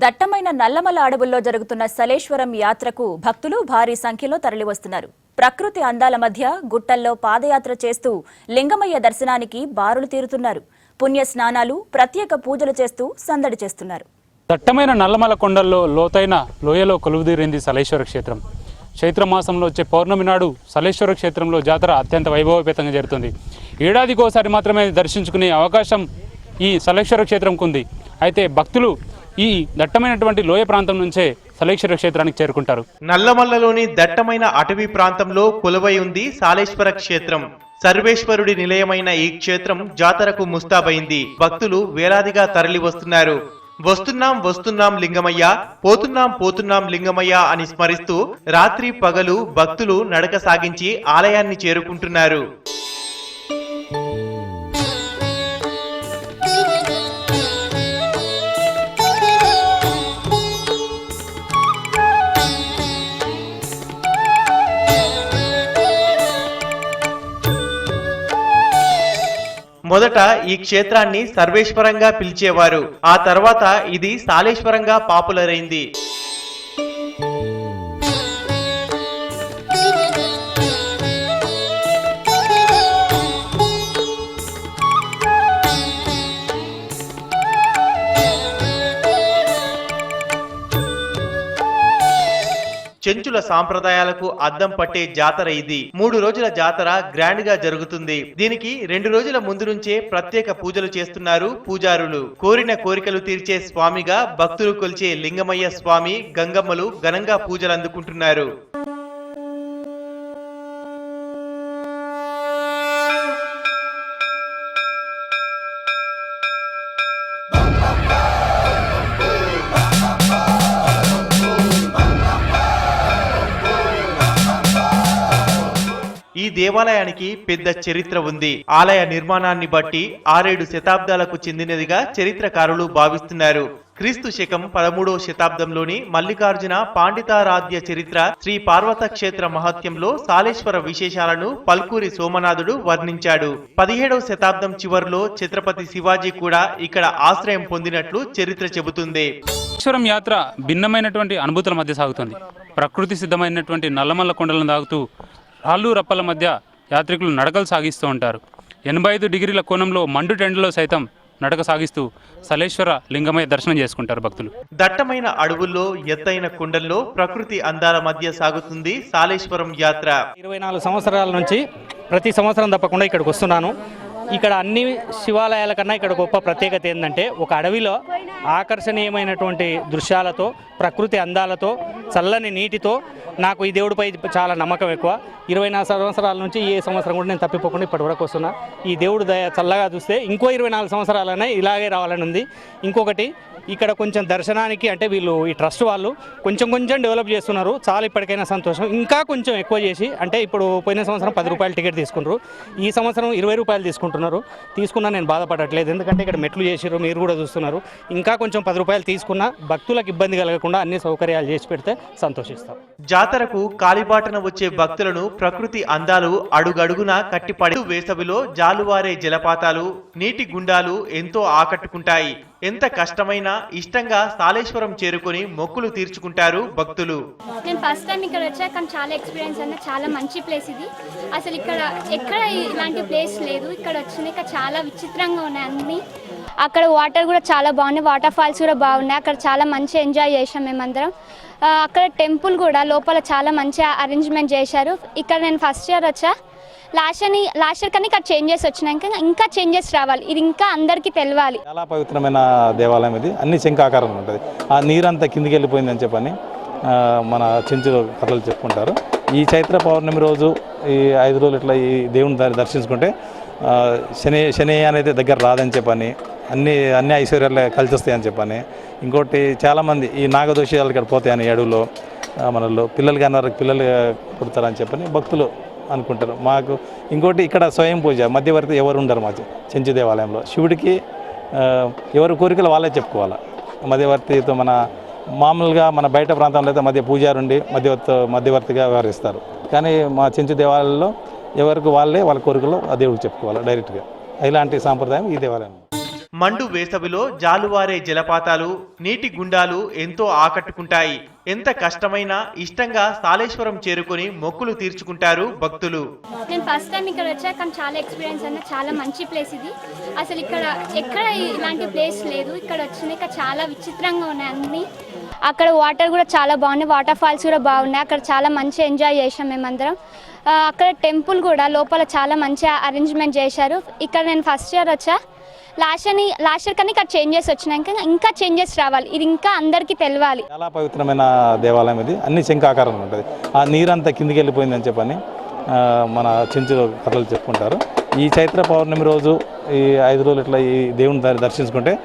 దట్టమైన నల్లమల అడవుల్లో జరుగుతున్న సలేశ్వరం యాత్రకు భక్తులు భారీ సంఖ్యలో తరలివస్తున్నారు. ప్రకృతి అందాల మధ్య గుట్టల్లో పాదయాత్ర చేస్తూ లింగమయ్య దర్శనానికి బారులు తీరుతున్నారు. పుణ్య స్నానాలు, ప్రత్యేక పూజలు చేస్తూ సందడి చేస్తున్నారు. దట్టమైన నల్లమల కొండల్లో లోతైన లోయలో కొలువుదీరింది సలేశ్వర క్షేత్రం. చైత్రమాసంలో వచ్చే పౌర్ణమి నాడు సలేశ్వర క్షేత్రంలో జాతర అత్యంత వైభవపేతంగా జరుగుతుంది. ఏడాదికోసారి మాత్రమే దర్శించుకునే అవకాశం ఈ సలేశ్వర క్షేత్రంకు ఉంది. అయితే భక్తులు ఈ దట్టమైనటువంటి లోయ ప్రాంతం నుంచే సలేశ్వర క్షేత్రానికి చేరుకుంటారు. నల్లమల్లలోని దట్టమైన అటవీ ప్రాంతంలో కొలువై ఉంది సాలేశ్వర క్షేత్రం. సర్వేశ్వరుడి నిలయమైన ఈ క్షేత్రం జాతరకు ముస్తాబైంది. భక్తులు వేలాదిగా తరలి వస్తున్నారు. వస్తున్నాం వస్తున్నాం లింగమయ్య, పోతున్నాం పోతున్నాం లింగమయ్య అని స్మరిస్తూ రాత్రి పగలు భక్తులు నడక సాగించి ఆలయాన్ని చేరుకుంటున్నారు. మొదట ఈ క్షేత్రాన్ని సర్వేశ్వరంగా పిలిచేవారు. ఆ తర్వాత ఇది సాలేశ్వరంగా పాపులర్ అయింది. చెంచుల సాంప్రదాయాలకు అద్దం పట్టే జాతర ఇది. 3 రోజుల జాతర గ్రాండ్ గా జరుగుతుంది. దీనికి 2 రోజుల ముందు నుంచే ప్రత్యేక పూజలు చేస్తున్నారు పూజారులు. కోరిన కోరికలు తీర్చే స్వామిగా భక్తులు కొలిచే లింగమయ్య స్వామి, గంగమ్మలు ఘనంగా పూజలు అందుకుంటున్నారు. ఈ దేవాలయానికి పెద్ద చరిత్ర ఉంది. ఆలయ నిర్మాణాన్ని బట్టి 6-7 శతాబ్దాలకు చెందినదిగా చరిత్రకారులు భావిస్తున్నారు. క్రీస్తు శకం 13వ శతాబ్దంలోని మల్లికార్జున పాండితారాధ్య చరిత్ర శ్రీ పార్వత క్షేత్ర మహత్యంలో సాలేశ్వర విశేషాలను పల్కూరి సోమనాథుడు వర్ణించాడు. 17వ శతాబ్దం చివరిలో ఛత్రపతి శివాజీ కూడా ఇక్కడ ఆశ్రయం పొందినట్లు చరిత్ర చెబుతుంది. సలేశ్వరం యాత్ర భిన్నమైనటువంటి అనుభూతుల మధ్య సాగుతుంది. ప్రకృతి సిద్ధమైనటువంటి నల్లమల్ల కొండలను దాగుతూ రాళ్ళు రప్పల మధ్య యాత్రికులు నడకలు సాగిస్తూ ఉంటారు. 85 డిగ్రీల కోణంలో మండు టెండలో సైతం నడక సాగిస్తూ సలేశ్వర లింగమయ్య దర్శనం చేసుకుంటారు భక్తులు. దట్టమైన అడవుల్లో ఎత్తైన కొండల్లో ప్రకృతి అందాల మధ్య సాగుతుంది సాలేశ్వరం యాత్ర. 24 సంవత్సరాల నుంచి ప్రతి సంవత్సరం తప్పకుండా ఇక్కడికి వస్తున్నాను. ఇక్కడ అన్ని శివాలయాల కన్నా ఇక్కడ గొప్ప ప్రత్యేకత ఏంటంటే, ఒక అడవిలో ఆకర్షణీయమైనటువంటి దృశ్యాలతో, ప్రకృతి అందాలతో, చల్లని నీటితో నాకు ఈ దేవుడిపై చాలా నమ్మకం ఎక్కువ. 24 సంవత్సరాల నుంచి ఏ సంవత్సరం కూడా నేను తప్పిపోకుండా ఇప్పటి వరకు వస్తున్నా. ఈ దేవుడు దయ చల్లగా చూస్తే ఇంకో 24 సంవత్సరాలనే ఇలాగే రావాలని ఉంది. ఇంకొకటి, ఇక్కడ కొంచెం దర్శనానికి అంటే వీళ్ళు ఈ ట్రస్ట్ వాళ్ళు కొంచెం డెవలప్ చేస్తున్నారు. చాలా ఇప్పటికైనా సంతోషం. ఇంకా కొంచెం ఎక్కువ చేసి, అంటే ఇప్పుడు పోయిన సంవత్సరం 10 రూపాయలు టికెట్ తీసుకున్నారు, ఈ సంవత్సరం 20 రూపాయలు తీసుకుంటున్నారు. తీసుకున్నా నేను బాధపడట్లేదు, ఎందుకంటే ఇక్కడ మెట్లు చేసిర్రు, మీరు కూడా చూస్తున్నారు. ఇంకా కొంచెం 10 రూపాయలు తీసుకున్నా భక్తులకు ఇబ్బంది కలగకుండా అన్ని సౌకర్యాలు చేసి పెడితే సంతోషిస్తాం. జాతరకు కాలిబాటన వచ్చే భక్తులను ప్రకృతి అందాలు అడుగడుగునా కట్టిపడే. వేసవిలో జాలువారే జలపాతాలు, నీటి గుండాలు ఎంతో ఆకట్టుకుంటాయి. ఎంత కష్టమైనా ఇష్టంగా సాలేశ్వరం చేరుకొని మొక్కులు తీర్చుకుంటారు భక్తులు. నేను ఫస్ట్ టైం ఇక్కడ వచ్చా, కానీ చాలా ఎక్స్పీరియన్స్ అన్న. చాలా మంచి ప్లేస్ ఇది. అసలు ఇక్కడ ఎక్కడ ఇలాంటి ప్లేస్ లేదు. ఇక్కడ వచ్చినాక చాలా విచిత్రంగా ఉన్నాయి అన్ని. అక్కడ వాటర్ కూడా చాలా బాగున్నాయి, వాటర్ ఫాల్స్ కూడా బాగున్నాయి. అక్కడ చాలా మంచి ఎంజాయ్ చేసాం మేమందరం. అక్కడ టెంపుల్ కూడా లోపల చాలా మంచి అరేంజ్మెంట్ చేశారు. ఇక్కడ నేను ఫస్ట్ ఇయర్ వచ్చా, లాస్ట్ ఇయర్ కానీ ఇక్కడ చేంజెస్ వచ్చినాక ఇంకా చేంజెస్ రావాలి. ఇది ఇంకా అందరికీ తెలవాలి. చాలా పవిత్రమైన దేవాలయం ఇది. అన్ని శంఖాకారంలో ఉంటుంది. ఆ నీరంతా కిందికి వెళ్ళిపోయిందని చెప్పని మన చెంచులు కథలు చెప్పుకుంటారు. ఈ చైత్ర పౌర్ణమి రోజు ఈ 5 రోజులు ఇట్లా ఈ దేవుని దర్శించుకుంటే శని అనేది దగ్గర రాదని చెప్పని, అన్ని ఐశ్వర్యాలు కలిసి వస్తాయని చెప్పని, ఇంకోటి చాలామంది ఈ నాగదోషాలు ఇక్కడ పోతాయని అడవులో మనలో పిల్లలు కాని వారికి పిల్లలు పుడతారని చెప్పని భక్తులు అనుకుంటారు. మాకు ఇంకోటి ఇక్కడ స్వయం పూజ, మధ్యవర్తి ఎవరు ఉండరు. మా చెంచు దేవాలయంలో శివుడికి ఎవరి కోరికలు వాళ్ళే చెప్పుకోవాలి. మధ్యవర్తితో మన మామూలుగా మన బయట ప్రాంతంలో అయితే మధ్య పూజారుండి మధ్యవర్తిగా వ్యవహరిస్తారు. కానీ మా చెంచు దేవాలయంలో ఎవరికి వాళ్ళే వాళ్ళ కోరికలు ఆ దేవుడికి చెప్పుకోవాలి డైరెక్ట్గా. ఇలాంటి సాంప్రదాయం ఈ దేవాలయం. మండు వేసవిలో జాలువారే జలపాతాలు, నీటి గుండాలు ఎంతో ఆకట్టుకుంటాయి. ఎంత కష్టమైనా ఇష్టంగా సాలేశ్వరం చేరుకొని మొక్కులు తీర్చుకుంటారు భక్తులు. నేను ఫస్ట్ టైం ఇక్కడ వచ్చాక కానీ చాలా ఎక్స్పీరియన్స్ అన్న చాలా మంచి ప్లేస్ ఇది. అసలు ఇక్కడ ఎక్కడ ఇలాంటి ప్లేస్ లేదు. ఇక్కడ వచ్చినాక చాలా విచిత్రంగా ఉన్నాయి అన్నీ. అక్కడ వాటర్ కూడా చాలా బాగున్నాయి, వాటర్ ఫాల్స్ కూడా బాగున్నాయి. అక్కడ చాలా మంచి ఎంజాయ్ చేసాం మేమందరం. అక్కడ టెంపుల్ కూడా లోపల చాలా మంచి అరేంజ్మెంట్ చేశారు. ఇక్కడ నేను ఫస్ట్ ఇయర్ వచ్చా, లాస్ట్ ఇయర్ కానీ ఇక్కడ చేంజెస్ వచ్చినాక ఇంకా చేంజెస్ రావాలి. ఇది ఇంకా అందరికీ తెలియాలి. చాలా పవిత్రమైన దేవాలయం ఇది. అన్ని శంఖాకారంలో ఉంటుంది. ఆ నీరంతా కిందికి వెళ్ళిపోయిందని చెప్పని మన చెంచు కథలు చెప్పుకుంటారు. ఈ చైత్ర పౌర్ణమి రోజు ఈ 5 రోజులు ఇట్లా ఈ దేవుని దర్శించుకుంటే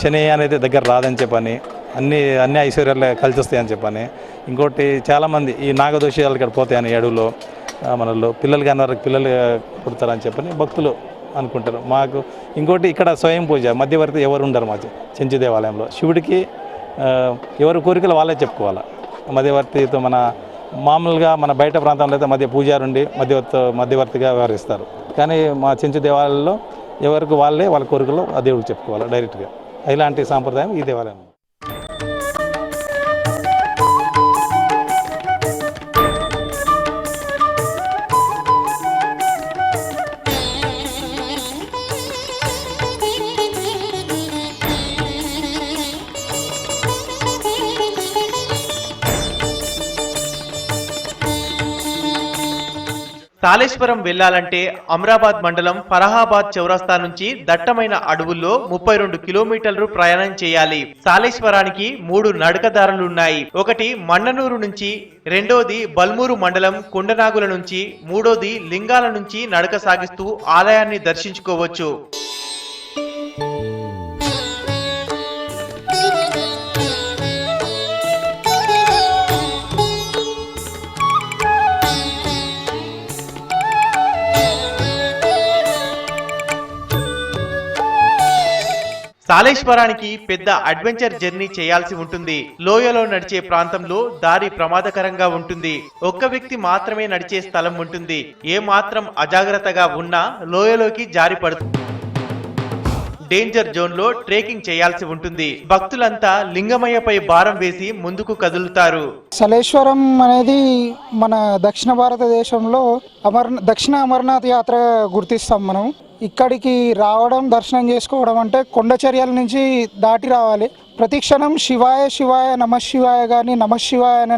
శని అనేది దగ్గర రాదని చెప్పని, అన్ని ఐశ్వర్యాలు కలిసి వస్తాయని చెప్పని, ఇంకోటి చాలామంది ఈ నాగదోషాలు ఇక్కడ పోతాయని అడవులో మనలో పిల్లలు కాని వారికి పిల్లలు పుడతారని చెప్పని భక్తులు అనుకుంటారు. మాకు ఇంకోటి ఇక్కడ స్వయం పూజ, మధ్యవర్తి ఎవరు ఉండరు మా చెంచు దేవాలయంలో. శివుడికి ఎవరి కోరికలు వాళ్ళే చెప్పుకోవాలి. మధ్యవర్తితో మన మామూలుగా మన బయట ప్రాంతంలో అయితే పూజారుండి మధ్యవర్తిగా వ్యవహరిస్తారు. కానీ మా చెంచు దేవాలయంలో ఎవరికి వాళ్ళ కోరికలు ఆ దేవుడికి చెప్పుకోవాలి డైరెక్ట్గా. ఇలాంటి సాంప్రదాయం ఈ దేవాలయం. సాలేశ్వరం వెళ్లాలంటే అమరాబాద్ మండలం ఫరహాబాద్ చౌరస్తా నుంచి దట్టమైన అడవుల్లో 32 కిలోమీటర్లు ప్రయాణం చేయాలి. సాలేశ్వరానికి 3 నడకదారులున్నాయి. ఒకటి మన్ననూరు నుంచి, రెండోది బల్మూరు మండలం కొండనాగుల నుంచి, మూడోది లింగాల నుంచి నడక సాగిస్తూ ఆలయాన్ని దర్శించుకోవచ్చు. సాలేశ్వరానికి పెద్ద అడ్వెంచర్ జర్నీ చేయాల్సి ఉంటుంది. లోయలో నడిచే ప్రాంతంలో దారి ప్రమాదకరంగా ఉంటుంది. ఒక్క వ్యక్తి మాత్రమే నడిచే స్థలం ఉంటుంది. ఏ మాత్రం అజాగ్రత్తగా ఉన్నా లోయలోకి జారి పడుతుంది. డేంజర్ జోన్ లో ట్రెకింగ్ చేయాల్సి ఉంటుంది. భక్తులంతా లింగమయ్యపై భారం వేసి ముందుకు కదులుతారు. సలేశ్వరం అనేది మన దక్షిణ భారతదేశంలో దక్షిణ అమర్నాథ్ యాత్ర గుర్తిస్తాం మనం. ఇక్కడికి రావడం, దర్శనం చేసుకోవడం అంటే కొండచర్యల నుంచి దాటి రావాలి. ప్రతి క్షణం శివాయ శివాయ నమశివాయ కానీ నమశివాయ అనే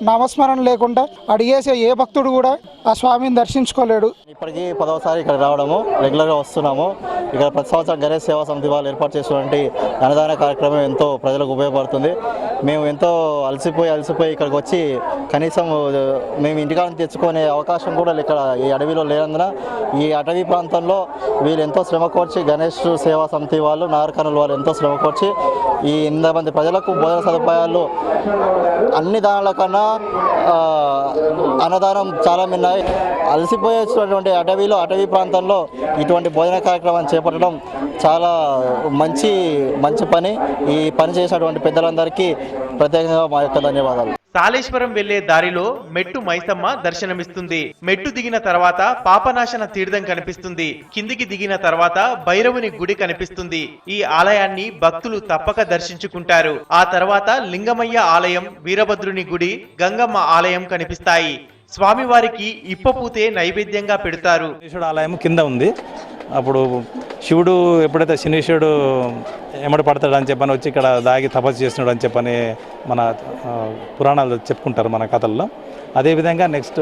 నామస్మరణ లేకుండా అడిగేసే ఏ భక్తుడు కూడా ఆ స్వామిని దర్శించుకోలేడు. ఇప్పటికీ 10వసారి ఇక్కడ రావడము, రెగ్యులర్గా వస్తున్నాము. ఇక్కడ ప్రతి సంవత్సరం గణేష్ సేవా సమితి వాళ్ళు ఏర్పాటు చేసినటువంటి అన్నదాన కార్యక్రమం ఎంతో ప్రజలకు ఉపయోగపడుతుంది. మేము ఎంతో అలసిపోయి ఇక్కడికి వచ్చి కనీసం మేము ఇంటికాడ తెచ్చుకునే అవకాశం కూడా ఇక్కడ ఈ అడవిలో లేనందున ఈ అటవీ ప్రాంతంలో వీళ్ళు ఎంతో శ్రమ కోర్చి, గణేష్ సేవా సమితి వాళ్ళు, నాగరికర్నూలు వాళ్ళు ఎంతో శ్రమ కోర్చి ఈ 8 మంది ప్రజలకు భోజన సదుపాయాలు అన్ని దానాల కన్నా అన్నదానం చాలా మిన్నాయి. అలసిపోయేటువంటి అటవీ ప్రాంతంలో ఇటువంటి భోజన కార్యక్రమాన్ని చేపట్టడం చాలా మంచి పని. ఈ పని చేసినటువంటి పెద్దలందరికీ ప్రత్యేకంగా మా యొక్క ధన్యవాదాలు. సాలేశ్వరం వెళ్లే దారిలో మెట్టు మైసమ్మ దర్శనమిస్తుంది. మెట్టు దిగిన తర్వాత పాపనాశన తీర్థం కనిపిస్తుంది. కిందికి దిగిన తర్వాత భైరవుని గుడి కనిపిస్తుంది. ఈ ఆలయాన్ని భక్తులు తప్పక దర్శించుకుంటారు. ఆ తర్వాత లింగమయ్య ఆలయం, వీరభద్రుని గుడి, గంగమ్మ ఆలయం కనిపిస్తాయి. స్వామివారికి ఇప్పపూతే నైవేద్యంగా పెడతారు. శనీశ్వరుడు ఆలయం కింద ఉంది. అప్పుడు శివుడు ఎప్పుడైతే శనీశ్వరుడు ఎమ్మడి పడతాడని చెప్పని వచ్చి ఇక్కడ దాగి తపస్సు చేస్తున్నాడు అని చెప్పని మన పురాణాలు చెప్పుకుంటారు మన కథల్లో. అదేవిధంగా నెక్స్ట్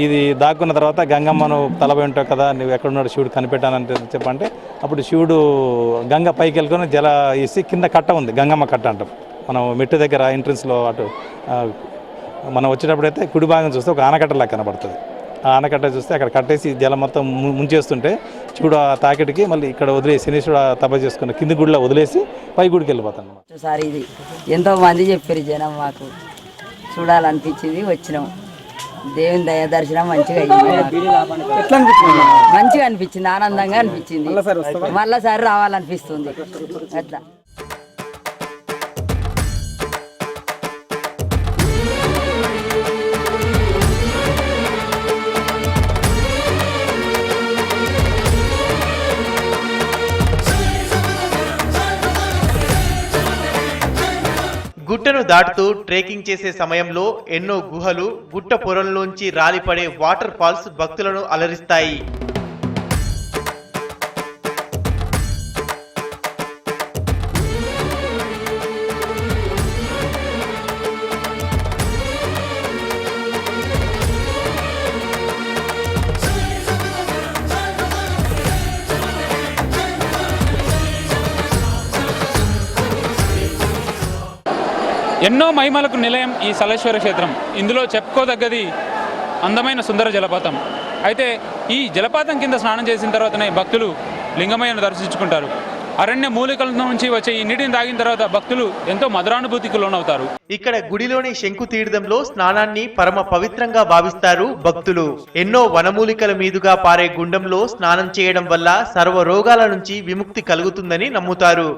ఇది దాక్కున్న తర్వాత గంగమ్మను తలపై ఉంటావు కదా, నువ్వు ఎక్కడున్నాడు శివుడు కనిపెట్టానంటే చెప్పంటే అప్పుడు శివుడు గంగ పైకి వెళ్ళుకొని జల వేసి కింద కట్ట ఉంది, గంగమ్మ కట్ట అంటాం. మనం మెట్టు దగ్గర ఎంట్రన్స్లో అటు మనం వచ్చేటప్పుడైతే కుడి భాగం చూస్తే ఒక ఆనకట్టలా కనబడుతుంది. ఆ ఆనకట్ట చూస్తే అక్కడ కట్టేసి జలం మొత్తం ముంచేస్తుంటే చూడు ఆ తాకిడికి మళ్ళీ ఇక్కడ వదిలేసి శనీశ్వరుడు తపస్సు చేసుకుని కింది గుడిలో వదిలేసి పై గుడికి వెళ్ళిపోతాను. ఒకసారి ఇది ఎంతో మంది చెప్పారు, జనం మాకు చూడాలనిపించింది, వచ్చినాం. దేవుని దయ దర్శనం మంచిగా అయింది. మంచిగా అనిపించింది, ఆనందంగా అనిపించింది. మళ్ళీసారి రావాలనిపిస్తుంది అట్లా. గుట్టను దాటుతూ ట్రెక్కింగ్ చేసే సమయంలో ఎన్నో గుహలు, గుట్ట పొరల్లోంచి రాలిపడే వాటర్ ఫాల్స్ భక్తులను అలరిస్తాయి. ఎన్నో మహిమలకు నిలయం ఈ సలేశ్వర క్షేత్రం. ఇందులో చెప్పుకోదగ్గది అందమైన సుందర జలపాతం. అయితే ఈ జలపాతం కింద స్నానం చేసిన తర్వాతనే భక్తులు లింగమయ్యను దర్శించుకుంటారు. అరణ్య మూలికల నుంచి వచ్చే ఈ నీటిని తాగిన తర్వాత భక్తులు ఎంతో మధురానుభూతికి లోనవుతారు. ఇక్కడ గుడిలోని శంకు తీర్థంలో స్నానాన్ని పరమ పవిత్రంగా భావిస్తారు భక్తులు. ఎన్నో వనమూలికల మీదుగా పారే గుండంలో స్నానం చేయడం వల్ల సర్వ రోగాల నుంచి విముక్తి కలుగుతుందని నమ్ముతారు.